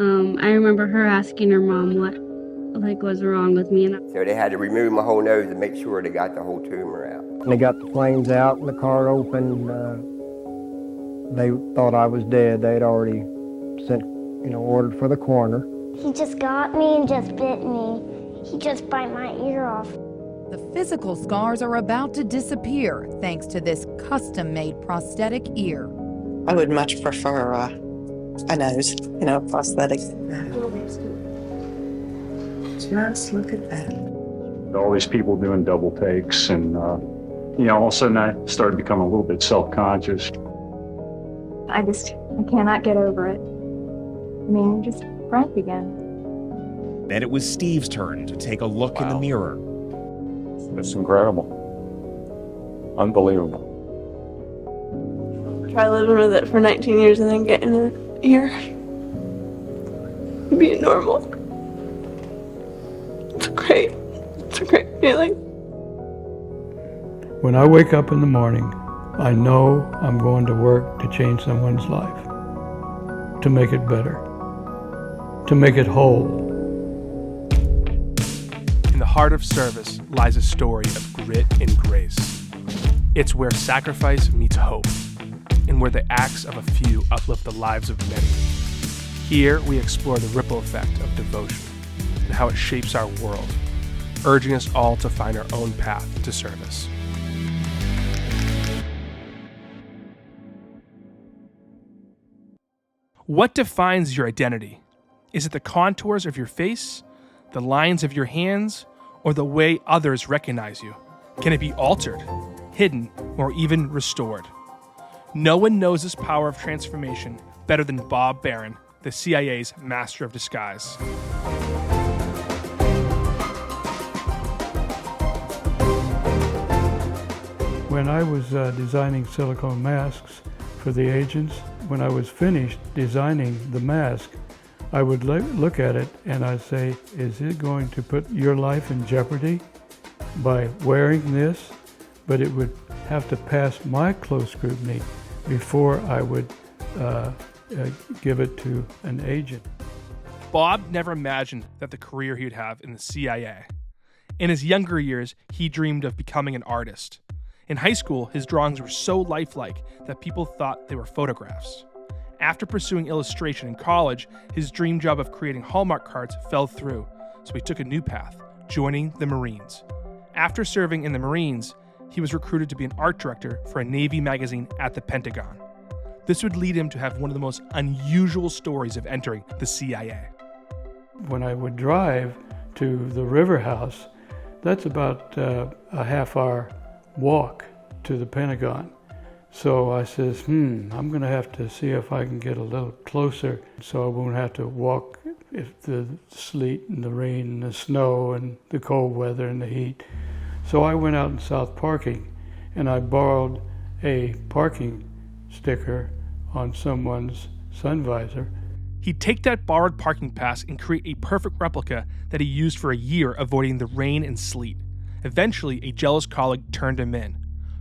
I remember her asking her mom what was wrong with me, and So they had to remove my whole nose to make sure they got the whole tumor out. They got the flames out and the car opened. They thought I was dead. They'd already sent, ordered for the coroner. He just got me and just bit me. He just bit my ear off. The physical scars are about to disappear thanks to this custom-made prosthetic ear. I would much prefer a nose, prosthetic. Just look at that. All these people doing double takes, and all of a sudden I started becoming a little bit self-conscious. I cannot get over it. You're just Frank again. Then it was Steve's turn to take a look in the mirror. It's incredible. Unbelievable. Try living with it for 19 years and then getting it here. Being normal. It's great. It's a great feeling. When I wake up in the morning, I know I'm going to work to change someone's life, to make it better, to make it whole. In the heart of service lies a story of grit and grace. It's where sacrifice meets hope, and where the acts of a few uplift the lives of many. Here we explore the ripple effect of devotion and how it shapes our world, urging us all to find our own path to service. What defines your identity? Is it the contours of your face, the lines of your hands, or the way others recognize you? Can it be altered, hidden, or even restored? No one knows this power of transformation better than Bob Barron, the CIA's master of disguise. When I was designing silicone masks for the agents, when I was finished designing the mask, I would look at it and I'd say, is it going to put your life in jeopardy by wearing this? But it would have to pass my close scrutiny before I would give it to an agent. Bob never imagined that the career he would have in the CIA. In his younger years, he dreamed of becoming an artist. In high school, his drawings were so lifelike that people thought they were photographs. After pursuing illustration in college, his dream job of creating Hallmark cards fell through, so he took a new path, joining the Marines. After serving in the Marines, he was recruited to be an art director for a Navy magazine at the Pentagon. This would lead him to have one of the most unusual stories of entering the CIA. When I would drive to the River House, that's about a half-hour walk to the Pentagon. So I says, I'm going to have to see if I can get a little closer so I won't have to walk if the sleet and the rain and the snow and the cold weather and the heat. So I went out in South Parking and I borrowed a parking sticker on someone's sun visor. He'd take that borrowed parking pass and create a perfect replica that he used for a year, avoiding the rain and sleet. Eventually, a jealous colleague turned him in.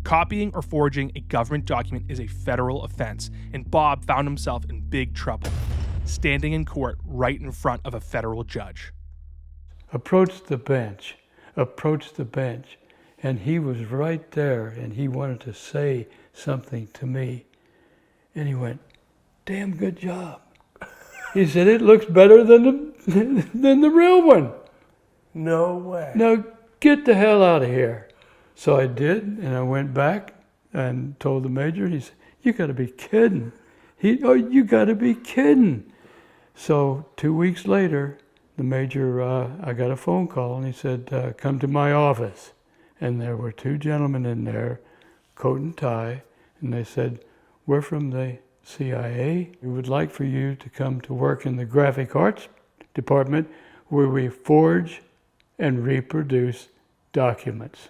Copying or forging a government document is a federal offense, and Bob found himself in big trouble, standing in court right in front of a federal judge. Approached the bench, and he was right there, and he wanted to say something to me. And he went, "Damn good job." He said, "It looks better than the real one." No way. Now get the hell out of here. So I did, and I went back and told the major, and he said, "You got to be kidding." You got to be kidding. So 2 weeks later, the major, I got a phone call, and he said, "Come to my office." And there were two gentlemen in there, coat and tie, and they said, "We're from the CIA. We would like for you to come to work in the graphic arts department where we forge and reproduce documents."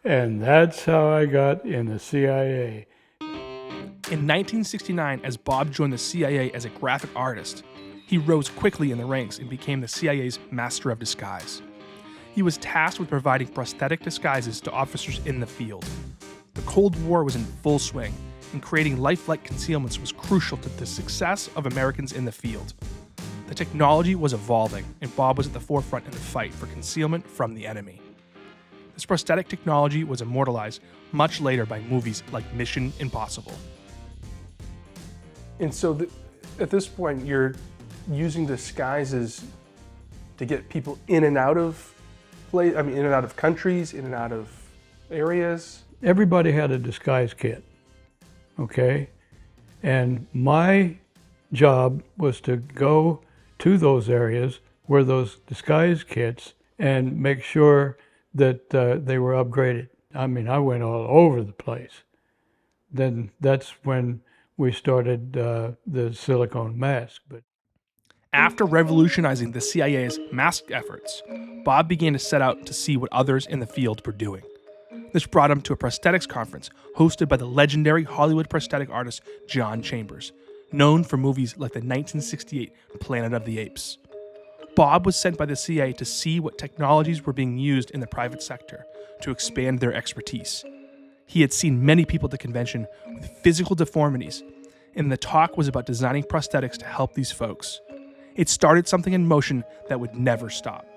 And that's how I got in the CIA. In 1969, as Bob joined the CIA as a graphic artist, he rose quickly in the ranks and became the CIA's master of disguise. He was tasked with providing prosthetic disguises to officers in the field. The Cold War was in full swing, and creating lifelike concealments was crucial to the success of Americans in the field. The technology was evolving, and Bob was at the forefront in the fight for concealment from the enemy. This prosthetic technology was immortalized much later by movies like Mission Impossible. And so at this point, you're using disguises to get people in and out of in and out of countries, in and out of areas. Everybody had a disguise kit, okay? And my job was to go to those areas where those disguise kits and make sure that they were upgraded. I mean, I went all over the place. Then that's when we started the silicone mask. But after revolutionizing the CIA's mask efforts, Bob began to set out to see what others in the field were doing. This brought him to a prosthetics conference hosted by the legendary Hollywood prosthetic artist John Chambers, known for movies like the 1968 Planet of the Apes. Bob was sent by the CIA to see what technologies were being used in the private sector to expand their expertise. He had seen many people at the convention with physical deformities, and the talk was about designing prosthetics to help these folks. It started something in motion that would never stop.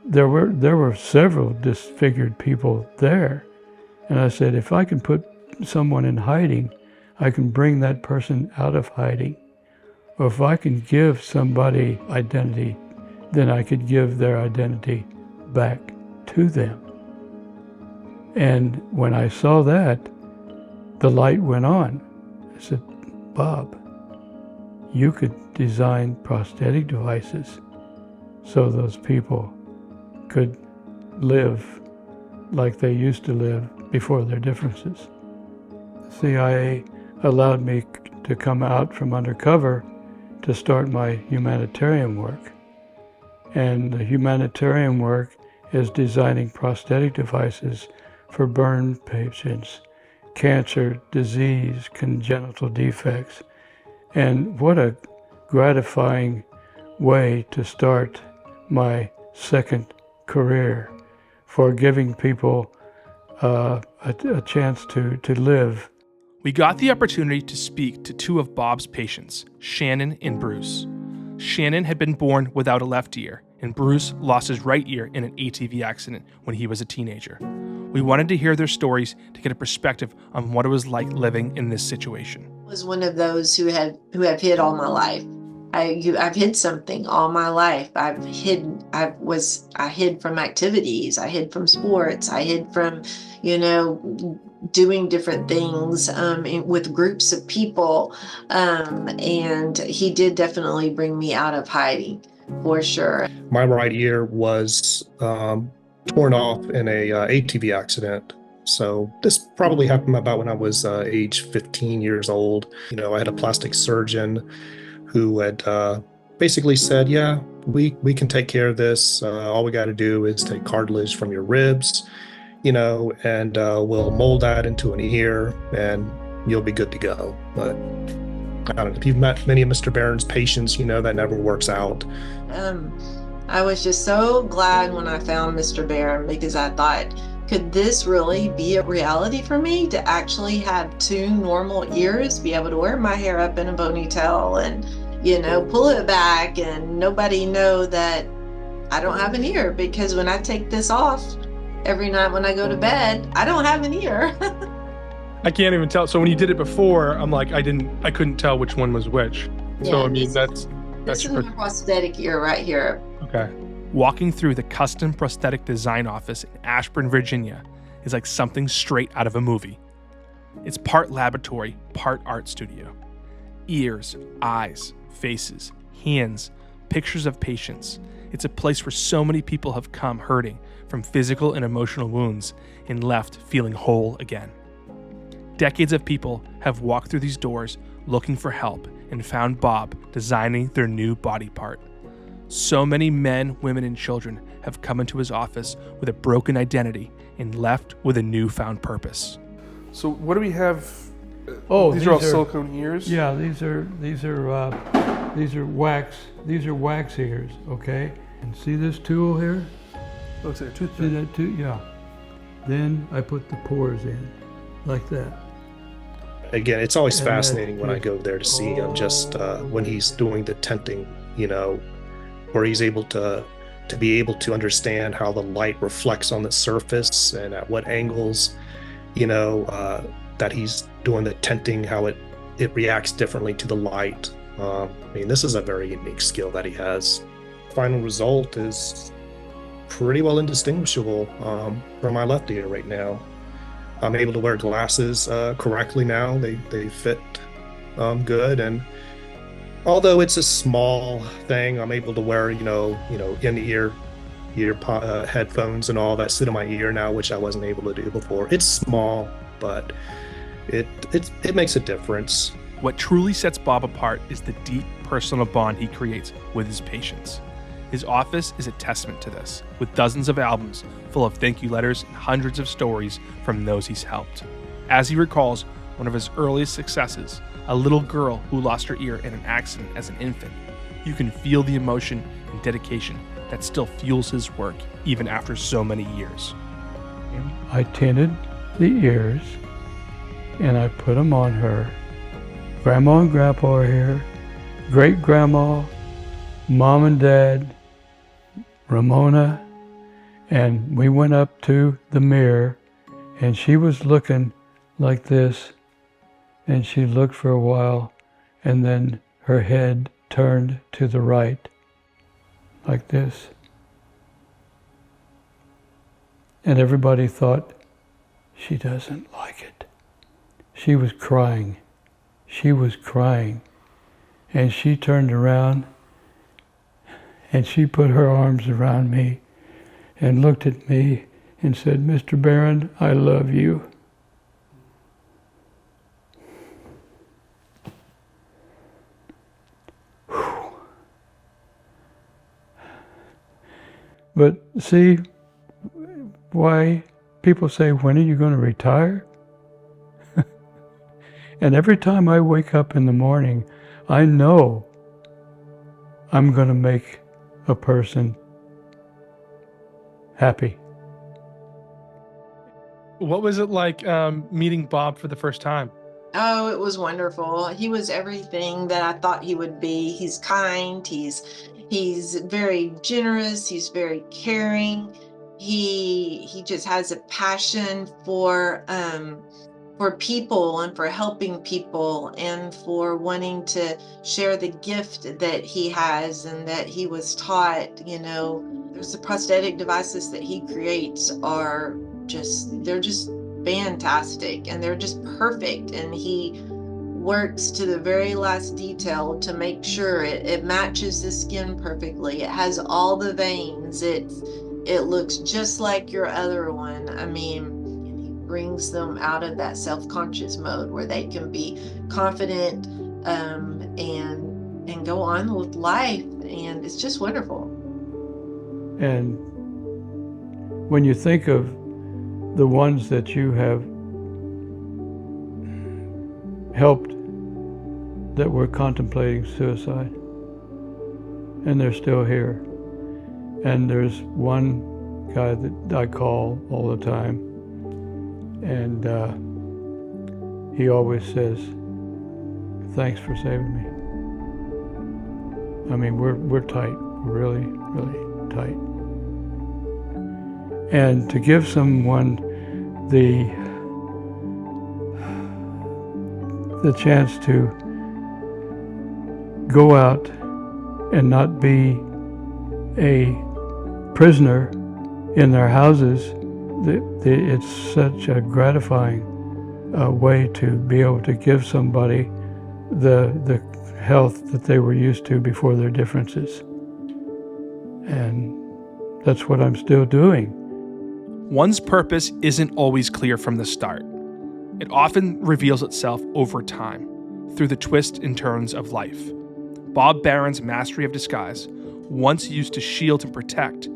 There were several disfigured people there, and I said, if I can put someone in hiding, I can bring that person out of hiding. Or if I can give somebody identity, then I could give their identity back to them. And when I saw that, the light went on. I said, Bob, you could design prosthetic devices so those people could live like they used to live before their differences. The CIA allowed me to come out from undercover to start my humanitarian work. And the humanitarian work is designing prosthetic devices for burn patients, cancer, disease, congenital defects. And what a gratifying way to start my second career for giving people a chance to live. We got the opportunity to speak to two of Bob's patients, Shannon and Bruce. Shannon had been born without a left ear, and Bruce lost his right ear in an ATV accident when he was a teenager. We wanted to hear their stories to get a perspective on what it was like living in this situation. I was one of those who have hid all my life. I've hid something all my life. I hid from activities. I hid from sports. I hid from, doing different things with groups of people. And he did definitely bring me out of hiding, for sure. My right ear was torn off in a ATV accident. So this probably happened about when I was age 15 years old. I had a plastic surgeon who had basically said, yeah, we can take care of this. All we got to do is take cartilage from your ribs, and we'll mold that into an ear and you'll be good to go. But I don't know, if you've met many of Mr. Barron's patients, that never works out. I was just so glad when I found Mr. Barron, because I thought, could this really be a reality for me to actually have two normal ears, be able to wear my hair up in a ponytail and, pull it back and nobody know that I don't have an ear? Because when I take this off every night when I go to bed, I don't have an ear. I can't even tell. So when you did it before, I'm like, I couldn't tell which one was which. Yeah, so I mean, this is my prosthetic ear right here. Okay. Walking through the custom prosthetic design office in Ashburn, Virginia is like something straight out of a movie. It's part laboratory, part art studio. Ears, eyes, faces, hands, pictures of patients. It's a place where so many people have come hurting from physical and emotional wounds and left feeling whole again. Decades of people have walked through these doors looking for help and found Bob designing their new body part. So many men, women, and children have come into his office with a broken identity and left with a newfound purpose. So what do we have? These are all silicone ears? Yeah, these are wax. These are wax ears. Okay, and see this tool here? Looks like a toothpick. See that tool? Yeah. Then I put the pores in. like that. Again, it's always And fascinating when I go there to see him, just when he's doing the tenting, where he's able to be able to understand how the light reflects on the surface and at what angles, that he's doing the tenting, how it reacts differently to the light. This is a very unique skill that he has. Final result is pretty well indistinguishable from my left ear right now. I'm able to wear glasses correctly now. They fit good, and although it's a small thing, I'm able to wear in-ear headphones and all that sit in my ear now, which I wasn't able to do before. It's small, but it makes a difference. What truly sets Bob apart is the deep personal bond he creates with his patients. His office is a testament to this, with dozens of albums full of thank you letters and hundreds of stories from those he's helped. As he recalls one of his earliest successes, a little girl who lost her ear in an accident as an infant, you can feel the emotion and dedication that still fuels his work even after so many years. I tinted the ears and I put them on her. Grandma and Grandpa are here, great-grandma, Mom and Dad, Ramona, and we went up to the mirror and she was looking like this, and she looked for a while and then her head turned to the right like this. And everybody thought, she doesn't like it. She was crying. She was crying. And she turned around and she put her arms around me and looked at me and said, Mr. Barron, I love you. Whew. But see why people say, when are you going to retire? And every time I wake up in the morning, I know I'm going to make a person happy. What was it like meeting Bob for the first time? Oh, it was wonderful. He was everything that I thought he would be. He's kind. He's very generous. He's very caring. He just has a passion for people and for helping people and for wanting to share the gift that he has and that he was taught. There's the prosthetic devices that he creates they're just fantastic and they're just perfect, and he works to the very last detail to make sure it matches the skin perfectly. It has all the veins. It looks just like your other one. Brings them out of that self-conscious mode where they can be confident and go on with life, and it's just wonderful. And when you think of the ones that you have helped that were contemplating suicide, and they're still here, and there's one guy that I call all the time, and he always says, thanks for saving me. We're tight, really, really tight. And to give someone the chance to go out and not be a prisoner in their houses, it's such a gratifying way to be able to give somebody the health that they were used to before their differences. And that's what I'm still doing. One's purpose isn't always clear from the start. It often reveals itself over time, through the twists and turns of life. Bob Barron's mastery of disguise, once used to shield and protect,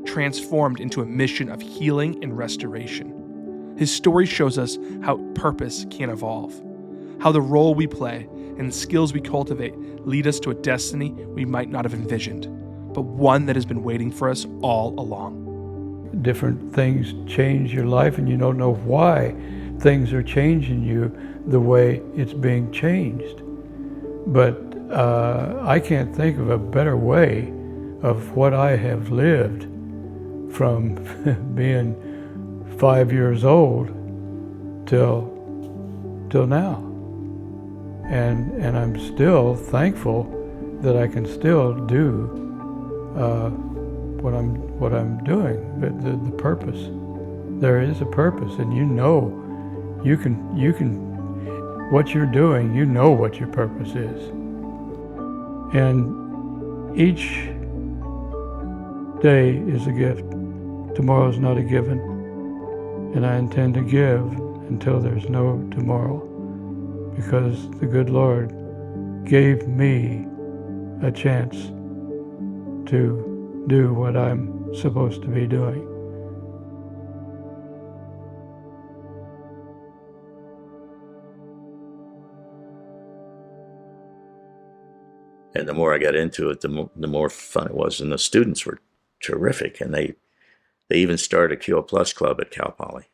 transformed into a mission of healing and restoration. His story shows us how purpose can evolve, how the role we play and skills we cultivate lead us to a destiny we might not have envisioned, but one that has been waiting for us all along. Different things change your life and you don't know why. things are changing you the way it's being changed. But I can't think of a better way of what I have lived from being 5 years old till now. And I'm still thankful that I can still do what I'm doing. But the purpose, there is a purpose, and you can what you're doing, you know what your purpose is. And each day is a gift. Tomorrow's not a given. And I intend to give until there's no tomorrow, because the good Lord gave me a chance to do what I'm supposed to be doing. And the more I got into it, the more fun it was. And the students were terrific. And they even started a QO Plus club at Cal Poly.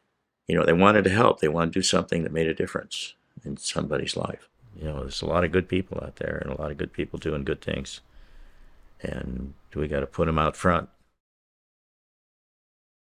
You know, they wanted to help. They wanted to do something that made a difference in somebody's life. You know, there's a lot of good people out there and a lot of good people doing good things. And we got to put them out front